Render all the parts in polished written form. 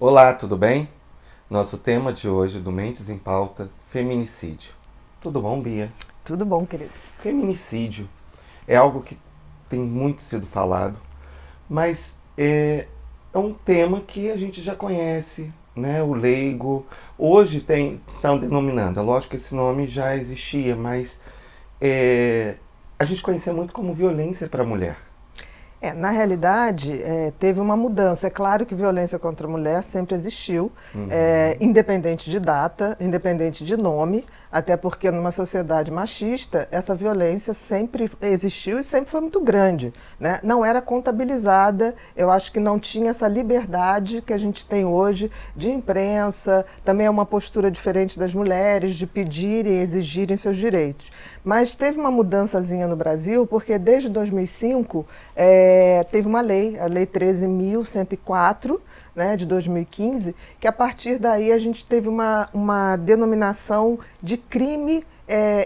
Olá, tudo bem? Nosso tema de hoje do Mentes em Pauta, feminicídio. Tudo bom, Bia? Tudo bom, querido? Feminicídio é algo que tem muito sido falado, mas é um tema que a gente já conhece, né? O leigo. Hoje estão denominando, é lógico que esse nome já existia, mas é, a gente conhecia muito como violência para a mulher. Na realidade, teve uma mudança. É claro que violência contra a mulher sempre existiu, Uhum. independente de data, independente de nome, até porque numa sociedade machista, essa violência sempre existiu e sempre foi muito grande, né? Não era contabilizada, eu acho que não tinha essa liberdade que a gente tem hoje de imprensa, também é uma postura diferente das mulheres, de pedirem e exigirem seus direitos. Mas teve uma mudançazinha no Brasil, porque desde 2005, teve uma lei, a Lei 13.104, né, de 2015, que a partir daí a gente teve uma denominação de crime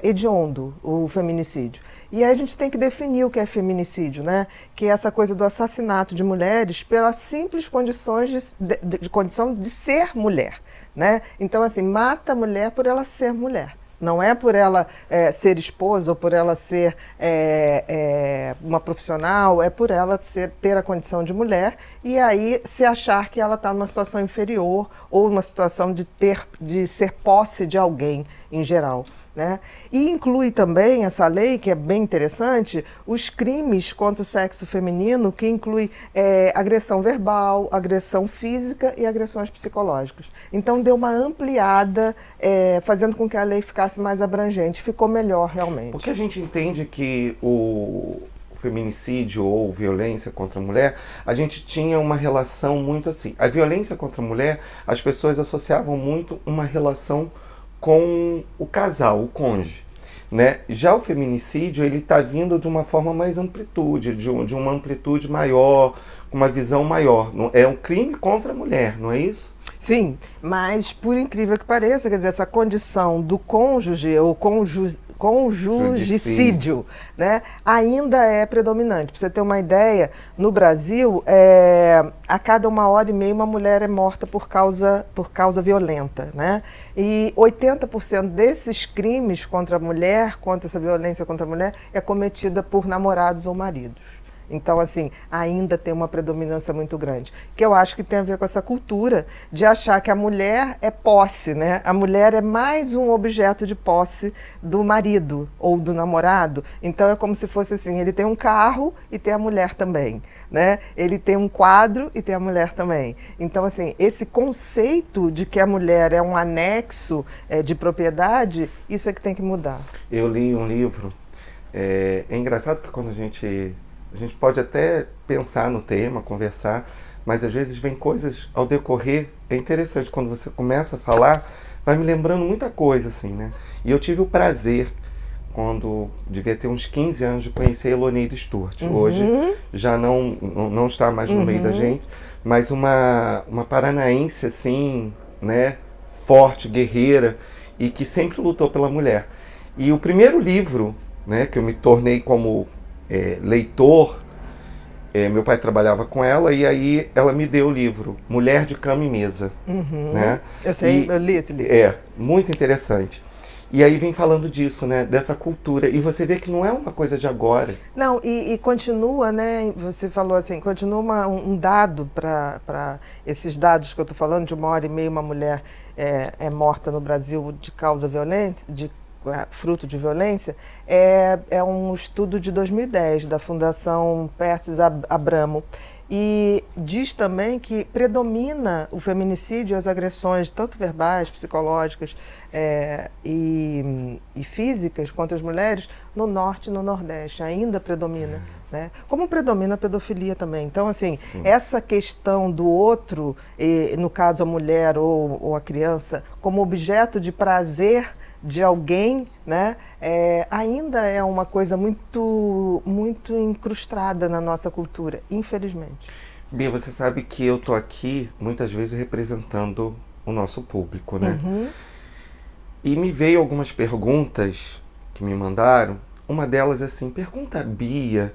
hediondo, o feminicídio. E aí a gente tem que definir o que é feminicídio, né? Que é essa coisa do assassinato de mulheres pelas simples condições de condição de ser mulher, né? Então, assim, mata a mulher por ela ser mulher. Não é por ela ser esposa ou por ela ser uma profissional, é por ela ter a condição de mulher e aí se achar que ela está numa situação inferior ou numa situação de ser posse de alguém em geral. Né? E inclui também essa lei, que é bem interessante, os crimes contra o sexo feminino, que inclui agressão verbal, agressão física e agressões psicológicas. Então deu uma ampliada, fazendo com que a lei ficasse mais abrangente, ficou melhor Porque realmente. a gente entende que o feminicídio ou violência contra a mulher, a gente tinha uma relação muito assim. A violência contra a mulher, as pessoas associavam muito uma relação com o casal, o cônjuge. Né? Já o feminicídio, ele está vindo de uma forma mais amplitude, de uma amplitude maior, com uma visão maior. É um crime contra a mulher, não é isso? Sim, mas por incrível que pareça, quer dizer, essa condição do cônjuge ou Judicídio. conjugicídio, né, ainda é predominante. Para você ter uma ideia, no Brasil, a cada 1 hora e meia uma mulher é morta por causa violenta. Né? E 80% desses crimes contra a mulher, contra essa violência contra a mulher, é cometida por namorados ou maridos. Então, assim, ainda tem uma predominância muito grande. Que eu acho que tem a ver com essa cultura de achar que a mulher é posse, né? A mulher é mais um objeto de posse do marido ou do namorado. Então, é como se fosse assim, ele tem um carro e tem a mulher também, né? Ele tem um quadro e tem a mulher também. Então, assim, esse conceito de que a mulher é um anexo de propriedade, isso é que tem que mudar. Eu li um livro. É engraçado que quando a gente pode até pensar no tema, conversar, mas às vezes vem coisas ao decorrer. É interessante, quando você começa a falar, vai me lembrando muita coisa, assim, né? E eu tive o prazer, quando devia ter uns 15 anos, de conhecer a Eloneida Stewart. Hoje Uhum, já não está mais no meio da uhum. gente, mas uma paranaense, assim, né? Forte, guerreira, e que sempre lutou pela mulher. E o primeiro livro, né, que eu me tornei como leitor, meu pai trabalhava com ela e aí ela me deu o livro Mulher de Cama e Mesa, Uhum. né? Eu sei, E eu li esse livro. é muito interessante. E aí vem falando disso, né? Dessa cultura. E você vê que não é uma coisa de agora. Não, e continua, né? Você falou assim, continua um dado para esses dados que eu estou falando, de 1 hora e meia uma mulher é morta no Brasil de causa violência, fruto de violência, é um estudo de 2010 da Fundação Persis Abramo. E diz também que predomina o feminicídio e as agressões, tanto verbais, psicológicas e físicas contra as mulheres, no norte e no nordeste. Ainda predomina. Né? Como predomina a pedofilia também. Então, assim, Sim. essa questão do outro, no caso a mulher ou a criança, como objeto de prazer de alguém, né, ainda é uma coisa muito, muito incrustada na nossa cultura, infelizmente. Bia, você sabe que eu tô aqui muitas vezes representando o nosso público, né? Uhum, E me veio algumas perguntas que me mandaram. Uma delas é assim, pergunta a Bia,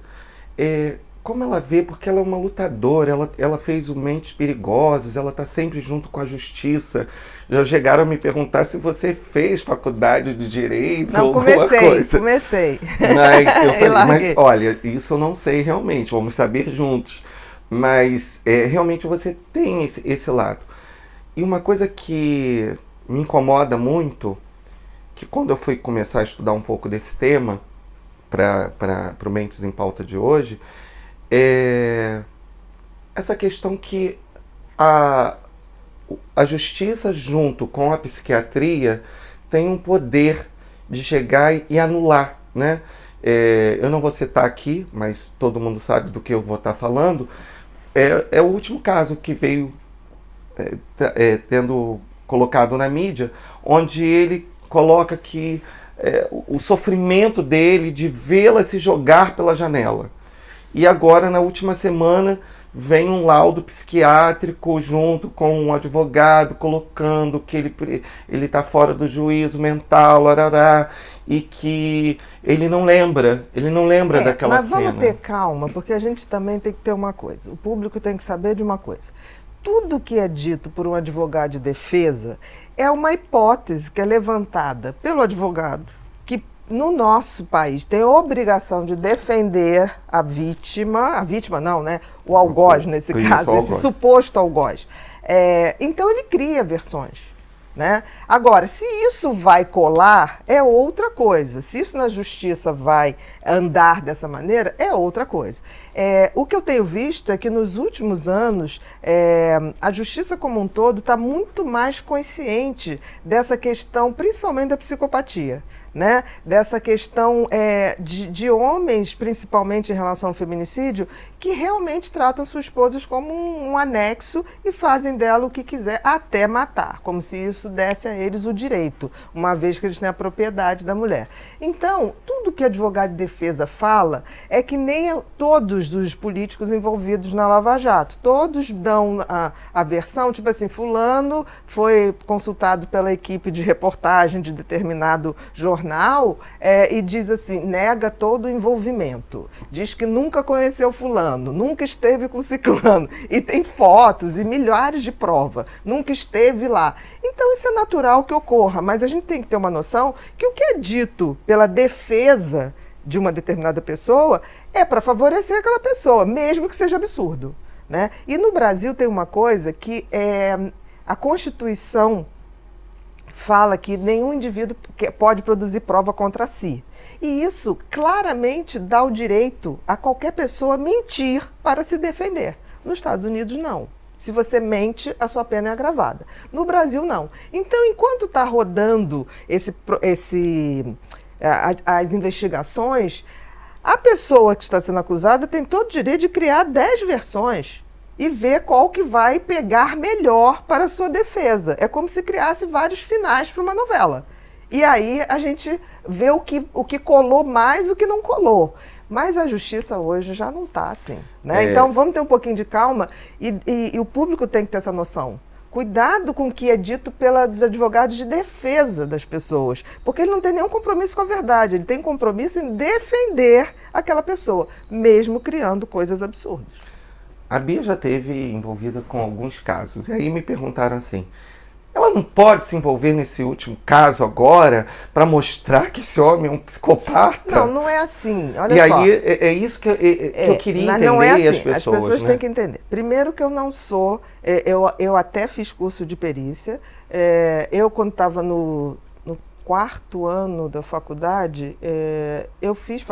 como ela vê, porque ela é uma lutadora, ela fez o Mentes Perigosas, ela está sempre junto com a justiça. Já chegaram a me perguntar se você fez faculdade de Direito Não, ou alguma coisa. comecei. Mas eu falei, mas larguei. olha, isso eu não sei realmente, vamos saber juntos. Mas realmente você tem esse lado. E uma coisa que me incomoda muito, que quando eu fui começar a estudar um pouco desse tema, para o Mentes em Pauta de hoje, é essa questão que a justiça junto com a psiquiatria tem um poder de chegar e anular, né? Eu não vou citar aqui, mas todo mundo sabe do que eu vou estar falando. É o último caso que veio tendo colocado na mídia, onde ele coloca que o sofrimento dele de vê-la se jogar pela janela. E agora, na última semana, vem um laudo psiquiátrico junto com um advogado colocando que ele está fora do juízo mental, larará, e que ele não lembra daquela mas cena. vamos ter calma, porque a gente também tem que ter uma coisa. O público tem que saber de uma coisa. Tudo que é dito por um advogado de defesa é uma hipótese que é levantada pelo advogado, que no nosso país tem a obrigação de defender a vítima não, né? O algoz nesse caso, esse suposto algoz. Então ele cria versões. Né? Agora, se isso vai colar, é outra coisa. Se isso na justiça vai andar dessa maneira, é outra coisa. O que eu tenho visto é que nos últimos anos, a justiça como um todo está muito mais consciente dessa questão, principalmente da psicopatia. Né? Dessa questão de homens, principalmente em relação ao feminicídio, que realmente tratam suas esposas como um anexo e fazem dela o que quiser, até matar, como se isso desse a eles o direito, uma vez que eles têm a propriedade da mulher. Então, tudo que advogado de defesa fala é que nem todos os políticos envolvidos na Lava Jato, todos dão a versão, tipo assim, fulano foi consultado pela equipe de reportagem de determinado jornal, e diz assim, nega todo o envolvimento, diz que nunca conheceu fulano, nunca esteve com ciclano, e tem fotos e milhares de provas, nunca esteve lá. Então isso é natural que ocorra, mas a gente tem que ter uma noção que o que é dito pela defesa de uma determinada pessoa é para favorecer aquela pessoa, mesmo que seja absurdo. Né? E no Brasil tem uma coisa que a Constituição fala que nenhum indivíduo pode produzir prova contra si. E isso claramente dá o direito a qualquer pessoa mentir para se defender. Nos Estados Unidos, não. Se você mente, a sua pena é agravada. No Brasil, não. Então, enquanto está rodando as investigações, a pessoa que está sendo acusada tem todo o direito de criar 10 versões e ver qual que vai pegar melhor para a sua defesa. É como se criasse vários finais para uma novela. E aí a gente vê o que colou mais, o que não colou. Mas a justiça hoje já não está assim. Né? Então vamos ter um pouquinho de calma e o público tem que ter essa noção. Cuidado com o que é dito pelos advogados de defesa das pessoas, porque ele não tem nenhum compromisso com a verdade, ele tem compromisso em defender aquela pessoa, mesmo criando coisas absurdas. A Bia já esteve envolvida com alguns casos, e aí me perguntaram assim, ela não pode se envolver nesse último caso agora para mostrar que esse homem é um psicopata? Não, não é assim, olha e só. E aí é isso que eu queria entender, não é assim. As pessoas têm que entender. Primeiro que eu não sou, eu até fiz curso de perícia, eu quando estava no 4º ano da faculdade, eu fiz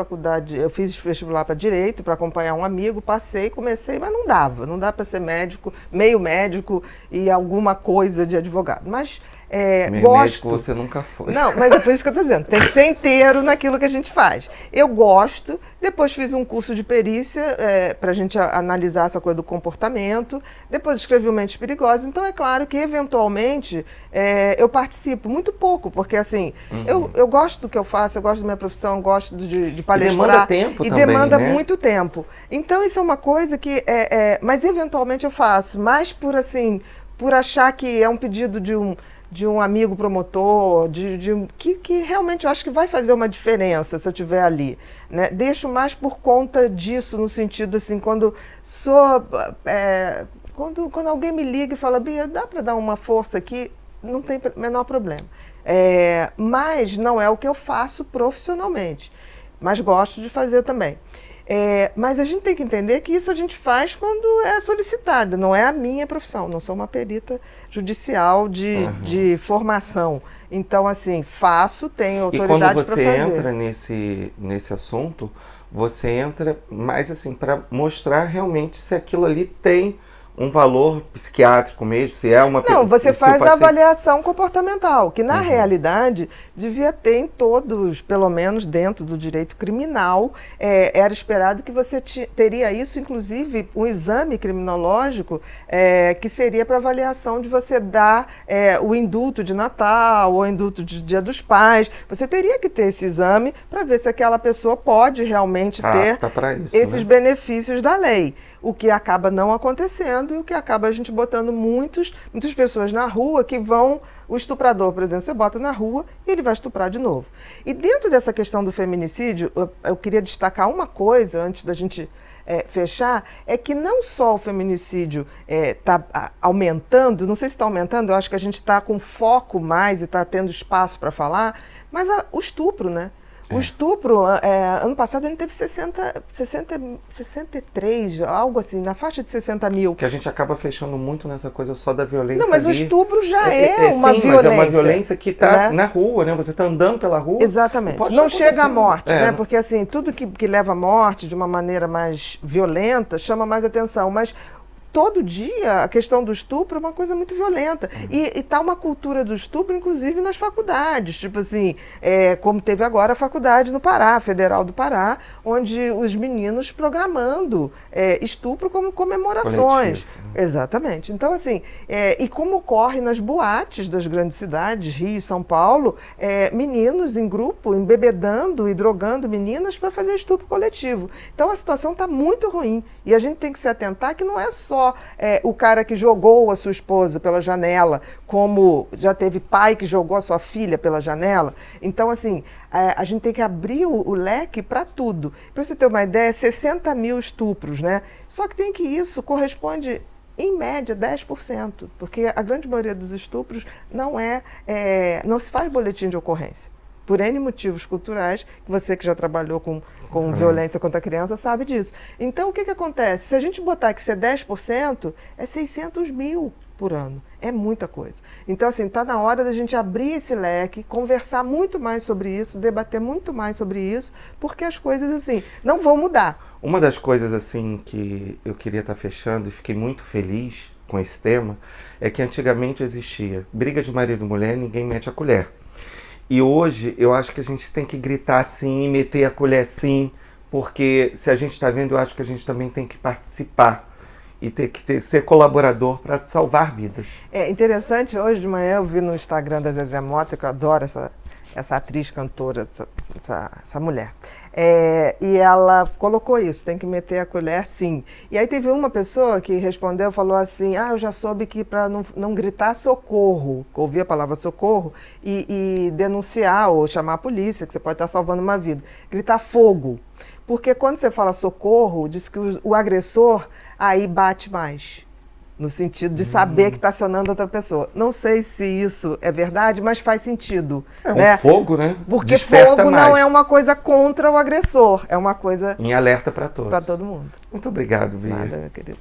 vestibular para Direito, para acompanhar um amigo, passei, comecei, mas não dá para ser médico, meio médico e alguma coisa de advogado. Mas meio gosto. Médico você nunca foi. Não, mas é por isso que eu estou dizendo, tem que ser inteiro naquilo que a gente faz. Eu gosto, depois fiz um curso de perícia para a gente analisar essa coisa do comportamento, depois escrevi o Mentes Perigosas, então é claro que eventualmente eu participo, muito pouco, porque assim, eu gosto do que eu faço, eu gosto da minha profissão, gosto de palestrar. E demanda tempo e também, demanda né? muito tempo. Então isso é uma coisa que, mas eventualmente eu faço, mas por achar que é um pedido de de um amigo promotor, que realmente eu acho que vai fazer uma diferença se eu estiver ali, né? Deixo mais por conta disso, no sentido assim, quando alguém me liga e fala, Bia, dá para dar uma força aqui? Não tem menor problema. Mas não é o que eu faço profissionalmente, mas gosto de fazer também. Mas a gente tem que entender que isso a gente faz quando é solicitado, não é a minha profissão, não sou uma perita judicial de formação. Então, assim, tenho autoridade para fazer. E quando você entra nesse assunto, você entra mais assim para mostrar realmente se aquilo ali tem um valor psiquiátrico mesmo, se é uma... Não, você faz a avaliação comportamental, que na realidade devia ter em todos, pelo menos dentro do direito criminal, era esperado que você teria isso, inclusive um exame criminológico, que seria para avaliação de você dar o indulto de Natal, ou o indulto de Dia dos Pais. Você teria que ter esse exame para ver se aquela pessoa pode realmente ter esses benefícios da lei. O que acaba não acontecendo e o que acaba a gente botando muitas pessoas na rua que vão... O estuprador, por exemplo, você bota na rua e ele vai estuprar de novo. E dentro dessa questão do feminicídio, eu queria destacar uma coisa antes da gente fechar, é que não só o feminicídio está aumentando, não sei se está aumentando, eu acho que a gente está com foco mais e está tendo espaço para falar, mas o estupro, né? O estupro, ano passado, ele teve 63, algo assim, na faixa de 60 mil. Que a gente acaba fechando muito nessa coisa só da violência. Não, mas ali. O estupro já é uma sim, violência. Mas é uma violência que está na rua, né? Você está andando pela rua. Exatamente. Não chega à morte, né? Porque assim, tudo que leva à morte de uma maneira mais violenta chama mais atenção, mas... Todo dia a questão do estupro é uma coisa muito violenta. E está uma cultura do estupro, inclusive, nas faculdades. Tipo assim, como teve agora a faculdade no Pará, Federal do Pará, onde os meninos programando estupro como comemorações. Coletivo. Exatamente. Então, assim, e como ocorre nas boates das grandes cidades, Rio e São Paulo, meninos em grupo, embebedando e drogando meninas para fazer estupro coletivo. Então, a situação está muito ruim. E a gente tem que se atentar que não é só o cara que jogou a sua esposa pela janela, como já teve pai que jogou a sua filha pela janela. Então, assim, a gente tem que abrir o leque para tudo. Para você ter uma ideia, 60 mil estupros, né? Só que isso corresponde, em média, 10%, porque a grande maioria dos estupros não se faz boletim de ocorrência. Por N motivos culturais, você que já trabalhou com violência contra a criança sabe disso. Então, o que acontece? Se a gente botar que isso é 10%, é 600 mil por ano. É muita coisa. Então, assim, está na hora da gente abrir esse leque, conversar muito mais sobre isso, debater muito mais sobre isso, porque as coisas, assim, não vão mudar. Uma das coisas, assim, que eu queria estar fechando e fiquei muito feliz com esse tema, é que antigamente existia briga de marido e mulher, ninguém mete a colher. E hoje eu acho que a gente tem que gritar sim e meter a colher sim, porque se a gente está vendo, eu acho que a gente também tem que participar e ter que ser colaborador para salvar vidas. É interessante, hoje de manhã eu vi no Instagram da Zezé Mota, que eu adoro essa atriz, cantora, essa mulher. E ela colocou isso, tem que meter a colher sim. E aí teve uma pessoa que respondeu, falou assim, eu já soube que para não gritar socorro, ouvir a palavra socorro, e denunciar ou chamar a polícia, que você pode estar salvando uma vida. Gritar fogo. Porque quando você fala socorro, diz que o agressor aí bate mais. No sentido de saber que está acionando outra pessoa. Não sei se isso é verdade, mas faz sentido. Um fogo, né? Porque desperta fogo mais. Não é uma coisa contra o agressor, é uma coisa... Em alerta para todos. Para todo mundo. Muito obrigado, Bia. Nada, meu querido.